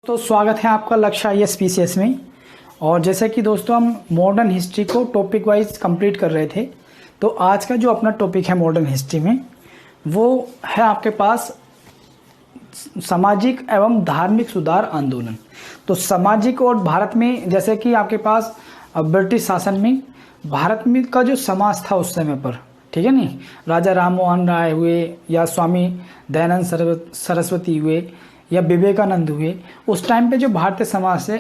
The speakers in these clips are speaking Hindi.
तो स्वागत है आपका लक्ष्य आईएएस पीसीएस में। और जैसे कि दोस्तों हम मॉडर्न हिस्ट्री को टॉपिक वाइज कंप्लीट कर रहे थे, तो आज का जो अपना टॉपिक है मॉडर्न हिस्ट्री में वो है आपके पास सामाजिक एवं धार्मिक सुधार आंदोलन। तो सामाजिक और भारत में जैसे कि आपके पास ब्रिटिश शासन में भारत में का जो समाज था उस समय पर, ठीक है नहीं, राजा राम मोहन राय हुए या स्वामी दयानंद सरस्वती हुए या विवेकानंद हुए, उस टाइम पे जो भारतीय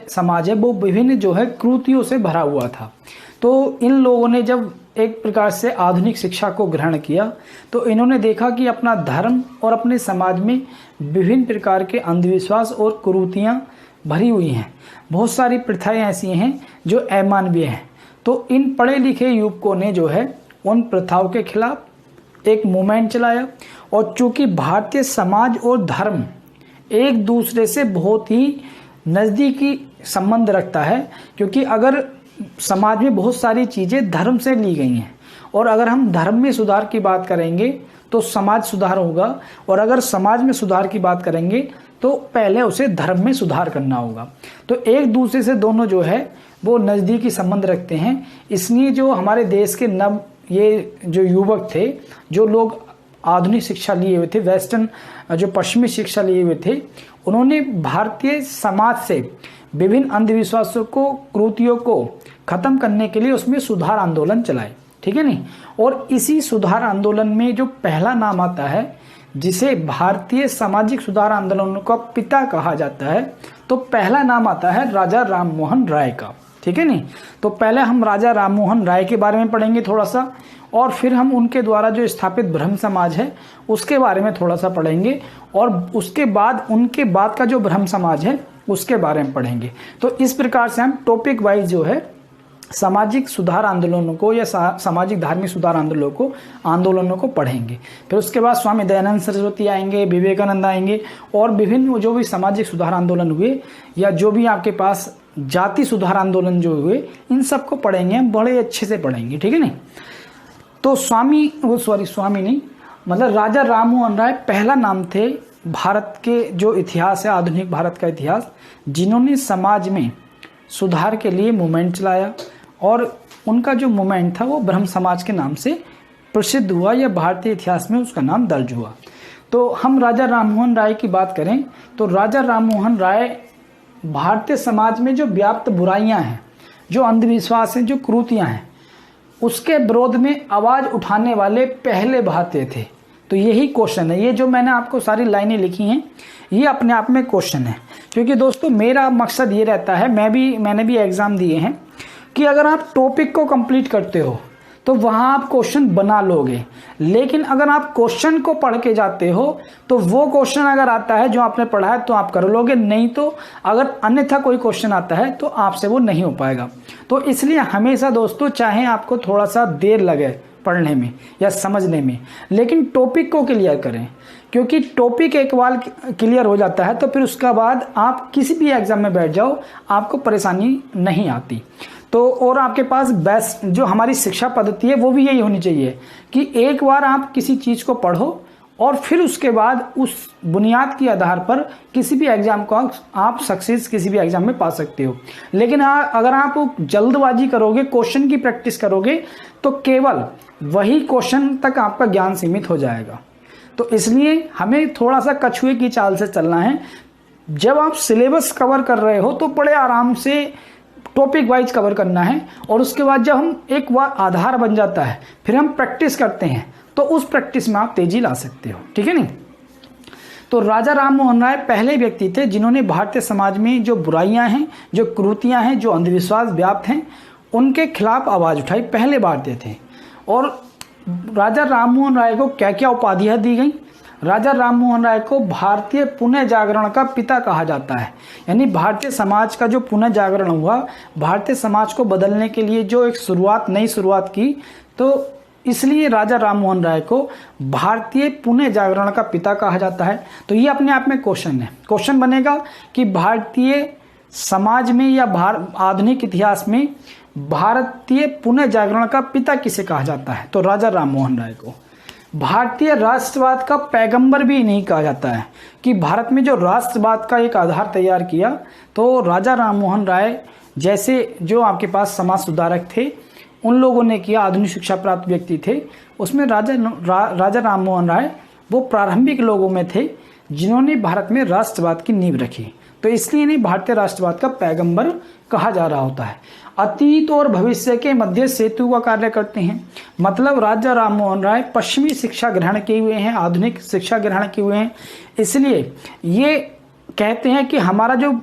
समाज है वो विभिन्न जो है कृतियों से भरा हुआ था। तो इन लोगों ने जब एक प्रकार से आधुनिक शिक्षा को ग्रहण किया तो इन्होंने देखा कि अपना धर्म और अपने समाज में विभिन्न प्रकार के अंधविश्वास और कुरीतियां भरी हुई हैं। बहुत सारी प्रथाएं ऐसी हैं जो अमानवीय हैं। तो इन पढ़े लिखे युवकों ने जो है उन प्रथाओं के खिलाफ एक मूवमेंट चलाया। और चूंकि भारतीय समाज और धर्म एक दूसरे से बहुत ही नज़दीकी संबंध रखता है, क्योंकि अगर समाज में बहुत सारी चीज़ें धर्म से ली गई हैं और अगर हम धर्म में सुधार की बात करेंगे तो समाज सुधार होगा, और अगर समाज में सुधार की बात करेंगे तो पहले उसे धर्म में सुधार करना होगा। तो एक दूसरे से दोनों जो है वो नज़दीकी संबंध रखते हैं। इसलिए जो हमारे देश के ये जो युवक थे, जो लोग आधुनिक शिक्षा लिए हुए थे, वेस्टर्न जो पश्चिमी शिक्षा लिए हुए थे, उन्होंने भारतीय समाज से विभिन्न अंधविश्वासों को, कृतियों को खत्म करने के लिए उसमें सुधार आंदोलन चलाए, ठीक है नहीं। और इसी सुधार आंदोलन में जो पहला नाम आता है जिसे भारतीय सामाजिक सुधार आंदोलन का पिता कहा जाता है, तो पहला नाम आता है राजा राम मोहन राय का, ठीक है नहीं। तो पहले हम राजा राम मोहन राय के बारे में पढ़ेंगे थोड़ा सा, और फिर हम उनके द्वारा जो स्थापित ब्रह्म समाज है उसके बारे में थोड़ा सा पढ़ेंगे, और उसके बाद उनके बाद का जो ब्रह्म समाज है उसके बारे में पढ़ेंगे। तो इस प्रकार से हम टॉपिक वाइज जो है सामाजिक सुधार आंदोलनों को या सामाजिक धार्मिक सुधार आंदोलनों को पढ़ेंगे। फिर उसके बाद स्वामी दयानंद सरस्वती आएंगे, विवेकानंद आएंगे, और विभिन्न जो भी सामाजिक सुधार आंदोलन हुए या जो भी आपके पास जाति सुधार आंदोलन जो हुए, इन सबको पढ़ेंगे, हम बड़े अच्छे से पढ़ेंगे, ठीक है नहीं। तो स्वामी नहीं, मतलब राजा राम मोहन राय पहला नाम थे भारत के जो इतिहास है, आधुनिक भारत का इतिहास, जिन्होंने समाज में सुधार के लिए मूवमेंट चलाया। और उनका जो मूवमेंट था वो ब्रह्म समाज के नाम से प्रसिद्ध हुआ, या भारतीय इतिहास में उसका नाम दर्ज हुआ। तो हम राजा राम मोहन राय की बात करें तो राजा राम मोहन राय भारतीय समाज में जो व्याप्त बुराइयां हैं, जो अंधविश्वास हैं, जो कुरीतियां हैं, उसके विरोध में आवाज़ उठाने वाले पहले भारतीय थे। तो यही क्वेश्चन है, ये जो मैंने आपको सारी लाइनें लिखी हैं ये अपने आप में क्वेश्चन है। क्योंकि दोस्तों मेरा मकसद ये रहता है, मैंने भी एग्ज़ाम दिए हैं, कि अगर आप टॉपिक को कंप्लीट करते हो तो वहाँ आप क्वेश्चन बना लोगे, लेकिन अगर आप क्वेश्चन को पढ़ के जाते हो तो वो क्वेश्चन अगर आता है जो आपने पढ़ा है तो आप कर लोगे, नहीं तो अगर अन्यथा कोई क्वेश्चन आता है तो आपसे वो नहीं हो पाएगा। तो इसलिए हमेशा दोस्तों, चाहे आपको थोड़ा सा देर लगे पढ़ने में या समझने में, लेकिन टॉपिक को क्लियर करें, क्योंकि टॉपिक एक बार क्लियर हो जाता है तो फिर उसके बाद आप किसी भी एग्जाम में बैठ जाओ, आपको परेशानी नहीं आती। तो और आपके पास बेस्ट जो हमारी शिक्षा पद्धति है वो भी यही होनी चाहिए कि एक बार आप किसी चीज़ को पढ़ो और फिर उसके बाद उस बुनियाद के आधार पर किसी भी एग्जाम को आप सक्सेस किसी भी एग्जाम में पा सकते हो। लेकिन अगर आप जल्दबाजी करोगे, क्वेश्चन की प्रैक्टिस करोगे, तो केवल वही क्वेश्चन तक आपका ज्ञान सीमित हो जाएगा। तो इसलिए हमें थोड़ा सा कछुए की चाल से चलना है। जब आप सिलेबस कवर कर रहे हो तो बड़े आराम से टॉपिक वाइज कवर करना है, और उसके बाद जब हम एक बार आधार बन जाता है फिर हम प्रैक्टिस करते हैं तो उस प्रैक्टिस में आप तेजी ला सकते हो, ठीक है नहीं। तो राजा राम मोहन राय पहले व्यक्ति थे जिन्होंने भारतीय समाज में जो बुराइयां हैं, जो कुरीतियां हैं, जो अंधविश्वास व्याप्त हैं, उनके खिलाफ आवाज़ उठाई, पहले भारतीय थे। और राजा राम मोहन राय को क्या क्या उपाधियां दी गई? राजा राम मोहन राय को भारतीय पुनः जागरण का पिता कहा जाता है। यानी भारतीय समाज का जो पुनः जागरण हुआ, भारतीय समाज को बदलने के लिए जो एक नई शुरुआत की, तो इसलिए राजा राम मोहन राय को भारतीय पुनः जागरण का पिता कहा जाता है। तो ये अपने आप में क्वेश्चन है, क्वेश्चन बनेगा कि भारतीय समाज में या आधुनिक इतिहास में भारतीय पुनः जागरण का पिता किसे कहा जाता है? तो राजा राम मोहन राय को। भारतीय राष्ट्रवाद का पैगंबर भी नहीं कहा जाता है, कि भारत में जो राष्ट्रवाद का एक आधार तैयार किया तो राजा राममोहन राय जैसे जो आपके पास समाज सुधारक थे उन लोगों ने किया, आधुनिक शिक्षा प्राप्त व्यक्ति थे, उसमें राजा राममोहन राय वो प्रारंभिक लोगों में थे जिन्होंने भारत में राष्ट्रवाद की नींव रखी। तो इसलिए इन्हें भारतीय राष्ट्रवाद का पैगंबर कहा जा रहा होता है। अतीत और भविष्य के मध्य सेतु का कार्य करते हैं, मतलब राजा राममोहन राय पश्चिमी शिक्षा ग्रहण किए हुए हैं, आधुनिक शिक्षा ग्रहण किए हुए हैं, इसलिए ये कहते हैं कि हमारा जो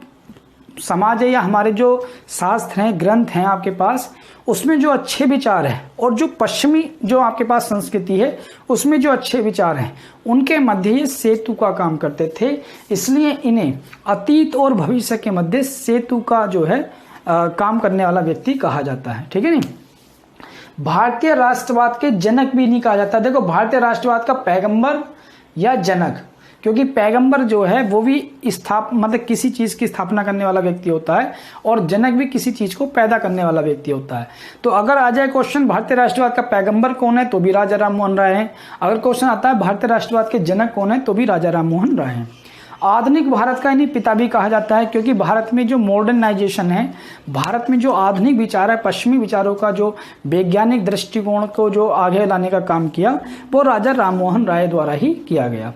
समाज है या हमारे जो शास्त्र हैं, ग्रंथ हैं आपके पास, उसमें जो अच्छे विचार हैं और जो पश्चिमी जो आपके पास संस्कृति है उसमें जो अच्छे विचार हैं उनके मध्य ये सेतु का काम करते थे। इसलिए इन्हें अतीत और भविष्य के मध्य सेतु का जो है काम करने वाला व्यक्ति कहा जाता है। ठीक है नहीं। भारतीय राष्ट्रवाद के जनक भी नहीं कहा जाता। देखो, भारतीय राष्ट्रवाद का पैगंबर या जनक, क्योंकि पैगंबर जो है वो भी मतलब किसी चीज की स्थापना करने वाला व्यक्ति होता है और जनक भी किसी चीज को पैदा करने वाला व्यक्ति होता है। तो अगर आ जाए क्वेश्चन भारतीय राष्ट्रवाद का पैगंबर कौन है तो भी राजा राममोहन राय है। अगर क्वेश्चन आता है भारतीय राष्ट्रवाद के जनक कौन है तो भी राजा राममोहन राय है। आधुनिक भारत का इन्हें पिता भी कहा जाता है, क्योंकि भारत में जो मॉडर्नाइजेशन है, भारत में जो आधुनिक विचार है, पश्चिमी विचारों का जो वैज्ञानिक दृष्टिकोण को जो आगे लाने का काम किया वो राजा राममोहन राय द्वारा ही किया गया।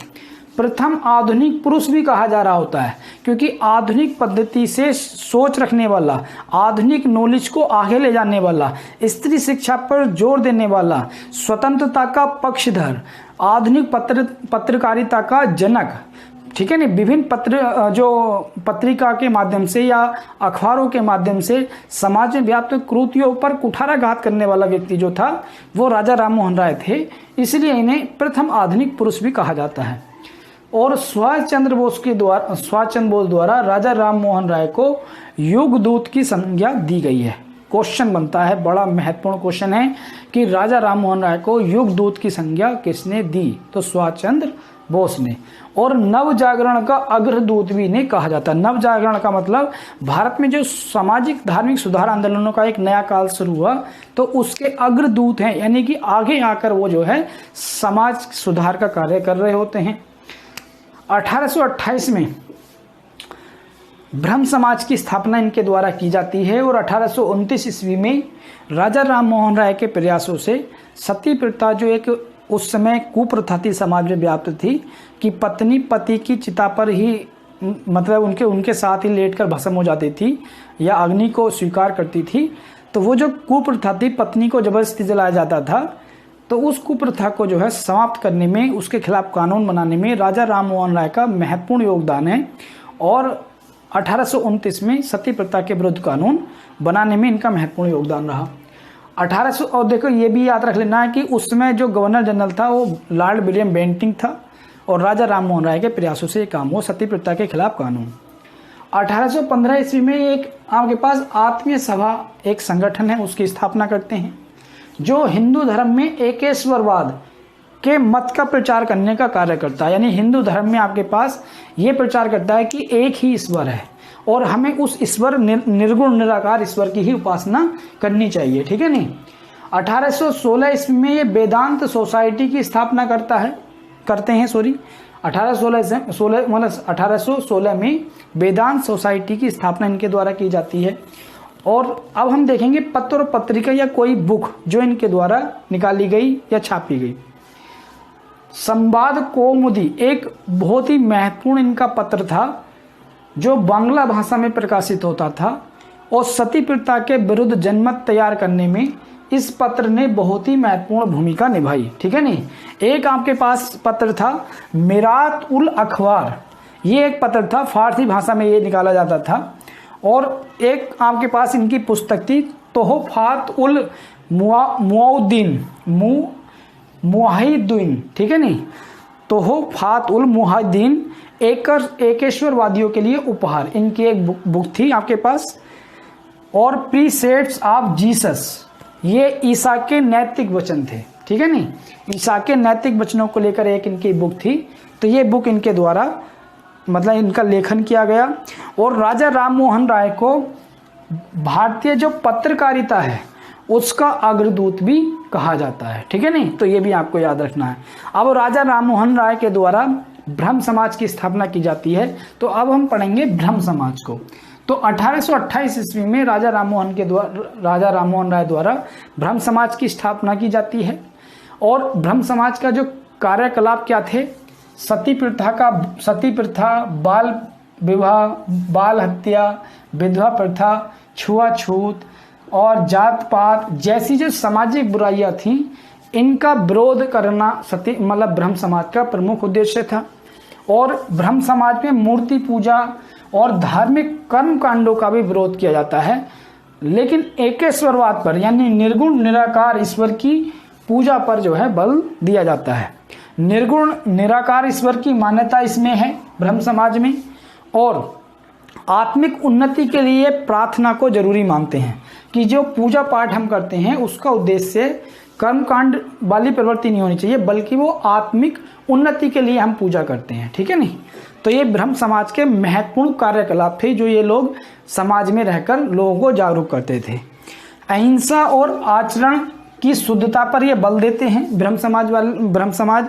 प्रथम आधुनिक पुरुष भी कहा जा रहा होता है, क्योंकि आधुनिक पद्धति से सोच रखने वाला, आधुनिक नॉलेज को आगे ले जाने वाला, स्त्री शिक्षा पर जोर देने वाला, स्वतंत्रता का पक्षधर, आधुनिक पत्रकारिता का जनक। ठीक है नहीं। विभिन्न पत्रिका के माध्यम से या अखबारों के माध्यम से समाज में व्याप्त कुरीतियों पर कुठाराघात करने वाला व्यक्ति जो था वो राजा राममोहन राय थे, इसलिए इन्हें प्रथम आधुनिक पुरुष भी कहा जाता है। और सुभाष चंद्र बोस द्वारा राजा राममोहन राय को युग दूत की संज्ञा दी गई है। क्वेश्चन बनता है, बड़ा महत्वपूर्ण क्वेश्चन है कि राजा राममोहन राय को युग दूत की संज्ञा किसने दी, तो सुभाष चंद्र बोस ने। और नव जागरण का अग्रदूत भी इन्हें कहा जाता है। नव जागरण का मतलब भारत में जो सामाजिक धार्मिक सुधार आंदोलनों का एक नया काल शुरू हुआ तो उसके अग्रदूत हैं, यानी कि आगे आकर वो जो है समाज सुधार का कार्य कर रहे होते हैं। 1828 में ब्रह्म समाज की स्थापना इनके द्वारा की जाती है और 1829 ईस्वी में राजा राममोहन राय के प्रयासों से सती प्रथा, जो एक उस समय कुप्रथा थी समाज में व्याप्त थी कि पत्नी पति की चिता पर ही मतलब उनके साथ ही लेटकर भस्म हो जाती थी या अग्नि को स्वीकार करती थी, तो वो जो कुप्रथा थी, पत्नी को जबरदस्ती जलाया जाता था, तो उस कुप्रथा को जो है समाप्त करने में, उसके खिलाफ कानून बनाने में राजा राममोहन राय का महत्वपूर्ण योगदान है। और 1829 में सती प्रथा के विरुद्ध कानून बनाने में इनका महत्वपूर्ण योगदान रहा। 1800 और देखो ये भी याद रख लेना है कि उस समय जो गवर्नर जनरल था वो लॉर्ड विलियम बेंटिंक था और राजा राममोहन राय के प्रयासों से ये काम हो, सती प्रथा के खिलाफ कानून। 1815 ईस्वी में एक आपके पास आत्मीय सभा एक संगठन है, उसकी स्थापना करते हैं जो हिंदू धर्म में एकेश्वरवाद के मत का प्रचार करने का कार्य करता है। यानी हिंदू धर्म में आपके पास ये प्रचार करता है कि एक ही ईश्वर है और हमें उस ईश्वर निर्गुण निराकार ईश्वर की ही उपासना करनी चाहिए। ठीक है नहीं। 1816 ईस्वी में ये वेदांत सोसाइटी की स्थापना करते हैं 1816 में वेदांत सोसाइटी की स्थापना इनके द्वारा की जाती है। और अब हम देखेंगे पत्र और पत्रिका या कोई बुक जो इनके द्वारा निकाली गई या छापी गई। संवाद कौमुदी एक बहुत ही महत्वपूर्ण इनका पत्र था जो बांग्ला भाषा में प्रकाशित होता था और सती प्रथा के विरुद्ध जनमत तैयार करने में इस पत्र ने बहुत ही महत्वपूर्ण भूमिका निभाई। ठीक है नहीं। एक आपके पास पत्र था मिरात उल अखबार, ये एक पत्र था, फारसी भाषा में ये निकाला जाता था। और एक आपके पास इनकी पुस्तक थी तोहफात उल मुआहिदीन। ठीक है नहीं। तोहफात उल मुआहिदीन एकेश्वरवादियों के लिए उपहार, इनकी एक बुक थी आपके पास। और प्रीसेप्ट्स ऑफ जीसस, ये ईसा के नैतिक वचन थे। ठीक है नहीं। ईसा के नैतिक वचनों को लेकर एक इनकी बुक थी, तो ये बुक इनके द्वारा मतलब इनका लेखन किया गया। और राजा राममोहन राय को भारतीय जो पत्रकारिता है उसका अग्रदूत भी कहा जाता है, ठीक है नहीं। तो ये भी आपको याद रखना है। अब राजा राममोहन राय के द्वारा ब्रह्म समाज की स्थापना की जाती है। तो अब हम पढ़ेंगे ब्रह्म समाज को। तो 1828 ईस्वी में राजा राममोहन राय द्वारा ब्रह्म समाज की स्थापना की जाती है। और ब्रह्म समाज का जो कार्यकलाप क्या थे, सती प्रथा, बाल विवाह, बाल हत्या, विधवा प्रथा, छुआछूत और जात पात जैसी जो सामाजिक बुराइयां थीं, इनका विरोध करना ब्रह्म समाज का प्रमुख उद्देश्य था। और ब्रह्म समाज में मूर्ति पूजा और धार्मिक कर्म कांडों का भी विरोध किया जाता है, लेकिन एकेश्वरवाद पर यानी निर्गुण निराकार ईश्वर की पूजा पर जो है बल दिया जाता है। निर्गुण निराकार ईश्वर की मान्यता इसमें है ब्रह्म समाज में। और आत्मिक उन्नति के लिए प्रार्थना को जरूरी मानते हैं कि जो पूजा पाठ हम करते हैं उसका उद्देश्य कर्मकांड वाली प्रवृत्ति नहीं होनी चाहिए, बल्कि वो आत्मिक उन्नति के लिए हम पूजा करते हैं, ठीक है नहीं। तो ये ब्रह्म समाज के महत्वपूर्ण कार्यकलाप थे जो ये लोग समाज में रहकर लोगों को जागरूक करते थे। अहिंसा और आचरण की शुद्धता पर ये बल देते हैं ब्रह्म समाज।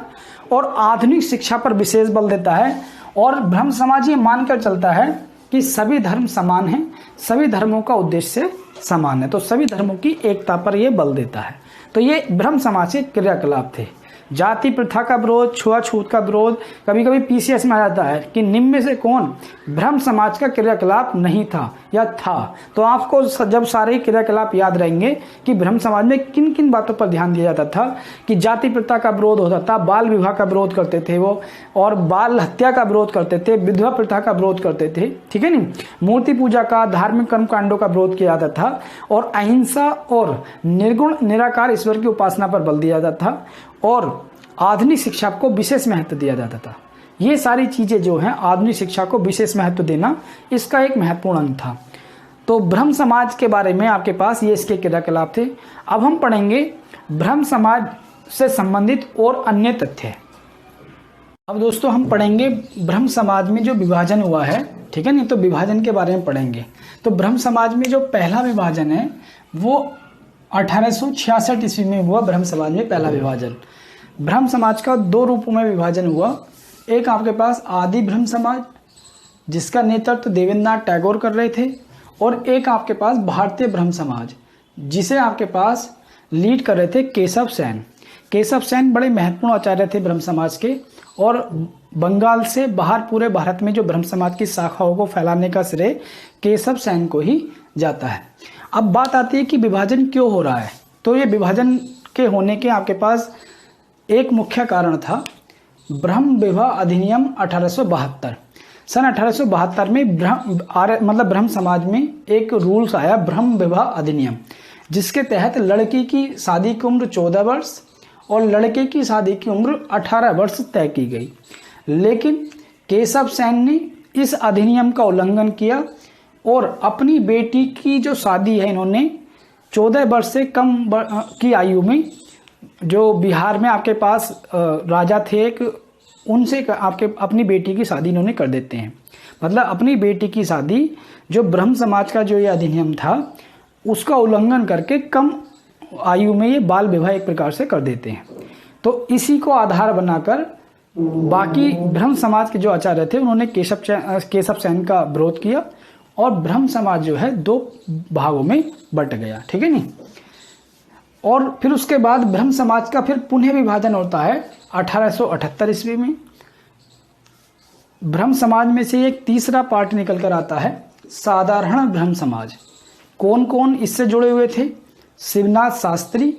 और आधुनिक शिक्षा पर विशेष बल देता है। और ब्रह्म समाज ये मानकर चलता है कि सभी धर्म समान हैं, सभी धर्मों का उद्देश्य समान है। तो सभी धर्मों की एकता पर यह बल देता है। तो ये ब्रह्म समाज के क्रियाकलाप थे। जाति प्रथा का विरोध, छुआछूत का विरोध, कभी कभी पीसीएस में आ जाता है कि निम्न में से कौन ब्रह्म समाज का क्रियाकलाप नहीं था या था। तो आपको जब सारे क्रियाकलाप याद रहेंगे कि ब्रह्म समाज में किन किन बातों पर ध्यान दिया जाता था, कि जाति प्रथा का विरोध होता था, बाल विवाह का विरोध करते थे वो, और बाल हत्या का विरोध करते थे, विधवा प्रथा का विरोध करते थे, ठीक है नहीं, मूर्ति पूजा का, धार्मिक कर्म कांडों का विरोध किया जाता था, और अहिंसा और निर्गुण निराकार ईश्वर की उपासना पर बल दिया जाता था, और आधुनिक शिक्षा को विशेष महत्व दिया जाता था। ये सारी चीजें जो हैं, आधुनिक शिक्षा को विशेष महत्व देना इसका एक महत्वपूर्ण अंग था। तो ब्रह्म समाज के बारे में आपके पास ये इसके क्रियाकलाप थे। अब हम पढ़ेंगे ब्रह्म समाज से संबंधित और अन्य तथ्य। अब दोस्तों हम पढ़ेंगे ब्रह्म समाज में जो विभाजन हुआ है, ठीक है नहीं। तो विभाजन के बारे में पढ़ेंगे। तो ब्रह्म समाज में जो पहला विभाजन है वो 1866 ईस्वी में हुआ। ब्रह्म समाज में पहला विभाजन। ब्रह्म समाज का दो रूपों में विभाजन हुआ। एक आपके पास आदि ब्रह्म समाज जिसका नेतृत्व देवेंद्रनाथ टैगोर कर रहे थे, और एक आपके पास भारतीय ब्रह्म समाज जिसे आपके पास लीड कर रहे थे केशव सेन। केशव सेन बड़े महत्वपूर्ण आचार्य थे ब्रह्म समाज के, और बंगाल से बाहर पूरे भारत में जो ब्रह्म समाज की शाखाओं को फैलाने का श्रेय केशव सेन को ही जाता है। अब बात आती है कि विभाजन क्यों हो रहा है। तो ये विभाजन के होने के आपके पास एक मुख्य कारण था ब्रह्म विवाह अधिनियम 1872। सन 1872 में ब्रह्म समाज में एक रूल्स आया, ब्रह्म विवाह अधिनियम, जिसके तहत लड़की की शादी की उम्र 14 वर्ष और लड़के की शादी की उम्र 18 वर्ष तय की गई। लेकिन केशव सेन ने इस अधिनियम का उल्लंघन किया और अपनी बेटी की जो शादी है इन्होंने 14 वर्ष से कम की आयु में, जो बिहार में आपके पास राजा थे एक, उनसे आपके अपनी बेटी की शादी इन्होंने कर देते हैं। मतलब अपनी बेटी की शादी जो ब्रह्म समाज का जो ये अधिनियम था उसका उल्लंघन करके कम आयु में ये बाल विवाह एक प्रकार से कर देते हैं। तो इसी को आधार बनाकर बाकी ब्रह्म समाज के जो आचार्य थे उन्होंने केशव सेन का विरोध किया और ब्रह्म समाज जो है दो भागों में बट गया, ठीक है नहीं। और फिर उसके बाद ब्रह्म समाज का फिर पुनः विभाजन होता है 1878 ईस्वी में। ब्रह्म समाज में से एक तीसरा पार्ट निकल कर आता है साधारण ब्रह्म समाज। कौन कौन इससे जुड़े हुए थे? शिवनाथ शास्त्री,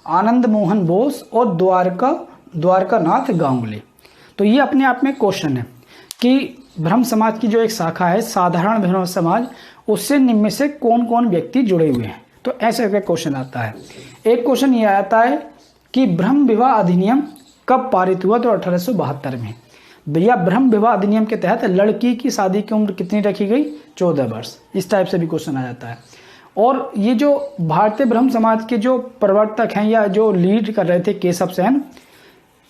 आनंद मोहन बोस और द्वारकानाथ गांगुली। तो ये अपने आप में क्वेश्चन है कि ब्रह्म समाज की जो एक शाखा है साधारण ब्रह्म समाज, उससे निम्न में से कौन कौन व्यक्ति जुड़े हुए हैं। तो ऐसे करके क्वेश्चन आता है। एक क्वेश्चन ये आता है कि ब्रह्म विवाह अधिनियम कब पारित हुआ? तो 1872 में। भैया ब्रह्म विवाह अधिनियम के तहत लड़की की शादी की उम्र कितनी रखी गई? 14 वर्ष। इस टाइप से भी क्वेश्चन आ जाता है। और ये जो भारतीय ब्रह्म समाज के जो प्रवर्तक हैं या जो लीड कर रहे थे केशव सेन,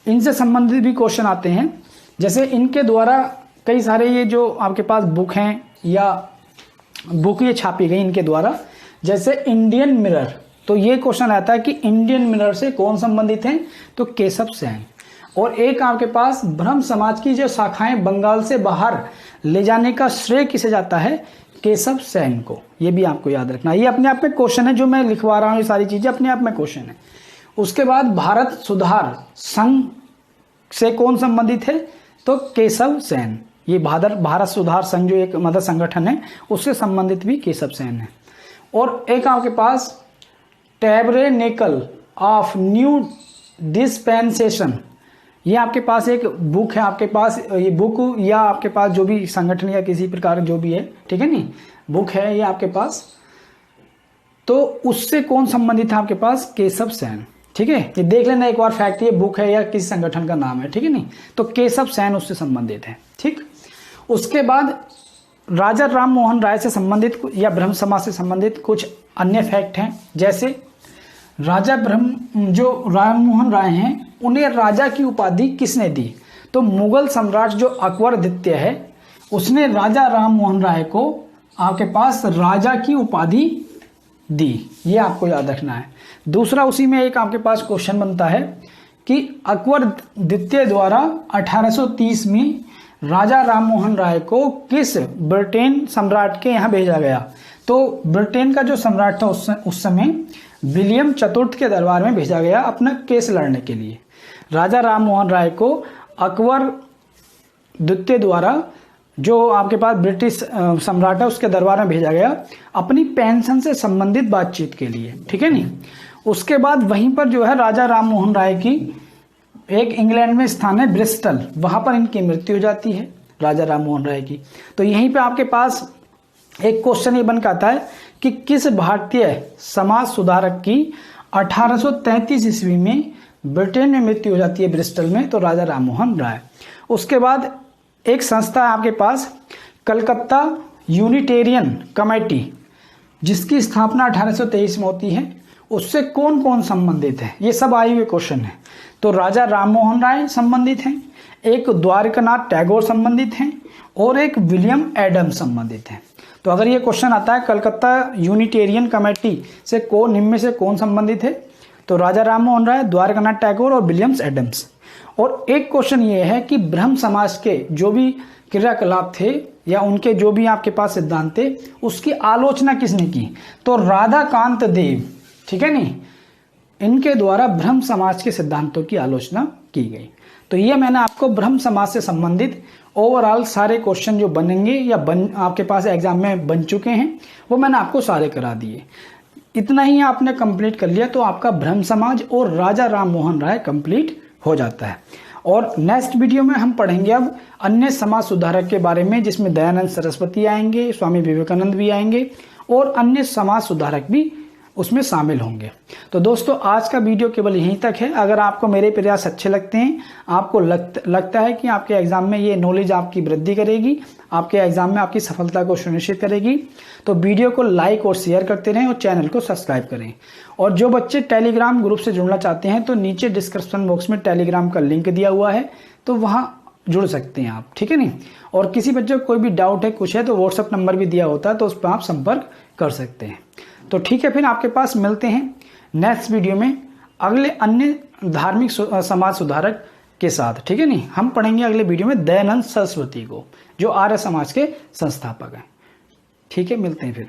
इनसे संबंधित भी क्वेश्चन आते हैं। जैसे इनके द्वारा कई सारे ये जो आपके पास बुक हैं या बुक ये छापी गई इनके द्वारा, जैसे इंडियन मिरर, तो ये क्वेश्चन आता है कि इंडियन मिरर से कौन संबंधित है, तो केशव सेन। और एक आपके पास ब्रह्म समाज की जो शाखाएं बंगाल से बाहर ले जाने का श्रेय किसे जाता है, केशव सेन को। ये भी आपको याद रखना, ये अपने आप में क्वेश्चन है, जो मैं लिखवा रहा हूँ ये सारी चीजें अपने आप में क्वेश्चन है। उसके बाद भारत सुधार संघ से कौन संबंधित है, तो केशव सेन। ये भारत सुधार संघ जो एक मदद संगठन है उससे संबंधित भी केशव सेन है। और एक आपके पास टैबरेनेकल ऑफ न्यू डिस्पेंसेशन, ये आपके पास एक बुक है, आपके पास ये बुक या आपके पास जो भी संगठन या किसी प्रकार जो भी है, ठीक है नहीं, बुक है ये आपके पास, तो उससे कौन संबंधित है आपके पास, केशव सेन। ठीक है, ये देख लेना एक बार फैक्ट, ये बुक है या किसी संगठन का नाम है, ठीक है नहीं, तो केशव सेन उससे संबंधित है। ठीक, उसके बाद राजा राम मोहन राय से संबंधित या ब्रह्म समाज से संबंधित कुछ अन्य फैक्ट हैं, जैसे राजा जो राम मोहन राय हैं उन्हें राजा की उपाधि किसने दी, तो मुगल सम्राट जो अकबर द्वितीय है उसने राजा राम मोहन राय को आपके पास राजा की उपाधि दी, ये आपको याद रखना है। दूसरा उसी में एक आपके पास क्वेश्चन बनता है कि अकबर द्वितीय द्वारा 1830 में राजा राम मोहन राय को किस ब्रिटेन सम्राट के यहाँ भेजा गया, तो ब्रिटेन का जो सम्राट था उस समय विलियम चतुर्थ के दरबार में भेजा गया अपना केस लड़ने के लिए। राजा राम मोहन राय को अकबर द्वितीय द्वारा जो आपके पास ब्रिटिश सम्राट है उसके दरबार में भेजा गया अपनी पेंशन से संबंधित बातचीत के लिए, ठीक है नहीं। उसके बाद वहीं पर जो है राजा राम मोहन राय की एक इंग्लैंड में स्थान है ब्रिस्टल, वहां पर इनकी मृत्यु हो जाती है राजा राम मोहन राय की। तो यहीं पे आपके पास एक क्वेश्चन ये बन के आता है कि किस भारतीय समाज सुधारक की 1833 ईस्वी में ब्रिटेन में मृत्यु हो जाती है ब्रिस्टल में, तो राजा राम मोहन राय। उसके बाद एक संस्था है आपके पास कलकत्ता यूनिटेरियन कमेटी, जिसकी स्थापना 1823 में होती है, उससे कौन कौन संबंधित है, ये सब आए हुए क्वेश्चन है। तो राजा राम मोहन राय संबंधित हैं, एक द्वारकानाथ टैगोर संबंधित हैं और एक विलियम एडम्स संबंधित हैं। तो अगर ये क्वेश्चन आता है कलकत्ता यूनिटेरियन कमेटी से निम्न में से कौन संबंधित है, तो राजा राम मोहन राय, द्वारकानाथ टैगोर और विलियम्स एडम्स। और एक क्वेश्चन ये है कि ब्रह्म समाज के जो भी क्रियाकलाप थे या उनके जो भी आपके पास सिद्धांत थे उसकी आलोचना किसने की, तो राधाकांत देव, ठीक है नहीं, इनके द्वारा ब्रह्म समाज के सिद्धांतों की आलोचना की गई। तो ये मैंने आपको ब्रह्म समाज से संबंधित ओवरऑल सारे क्वेश्चन जो बनेंगे या आपके पास एग्जाम में बन चुके हैं वो मैंने आपको सारे करा दिए। इतना ही आपने कंप्लीट कर लिया तो आपका ब्रह्म समाज और राजा राम मोहन राय कंप्लीट हो जाता है। और नेक्स्ट वीडियो में हम पढ़ेंगे अब अन्य समाज सुधारक के बारे में, जिसमें दयानंद सरस्वती आएंगे, स्वामी विवेकानंद भी आएंगे और अन्य समाज सुधारक भी उसमें शामिल होंगे। तो दोस्तों आज का वीडियो केवल यहीं तक है। अगर आपको मेरे प्रयास अच्छे लगते हैं, आपको लगता है कि आपके एग्जाम में ये नॉलेज आपकी वृद्धि करेगी, आपके एग्जाम में आपकी सफलता को सुनिश्चित करेगी, तो वीडियो को लाइक और शेयर करते रहें और चैनल को सब्सक्राइब करें। और जो बच्चे टेलीग्राम ग्रुप से जुड़ना चाहते हैं तो नीचे डिस्क्रिप्शन बॉक्स में टेलीग्राम का लिंक दिया हुआ है, तो वहाँ जुड़ सकते हैं आप, ठीक है नहीं। और किसी बच्चे को कोई भी डाउट है कुछ है तो व्हाट्सअप नंबर भी दिया होता है, तो उस पर आप संपर्क कर सकते हैं। तो ठीक है, फिर आपके पास मिलते हैं नेक्स्ट वीडियो में अगले अन्य धार्मिक समाज सुधारक के साथ, ठीक है नहीं। हम पढ़ेंगे अगले वीडियो में दयानंद सरस्वती को, जो आर्य समाज के संस्थापक हैं। ठीक है, मिलते हैं फिर।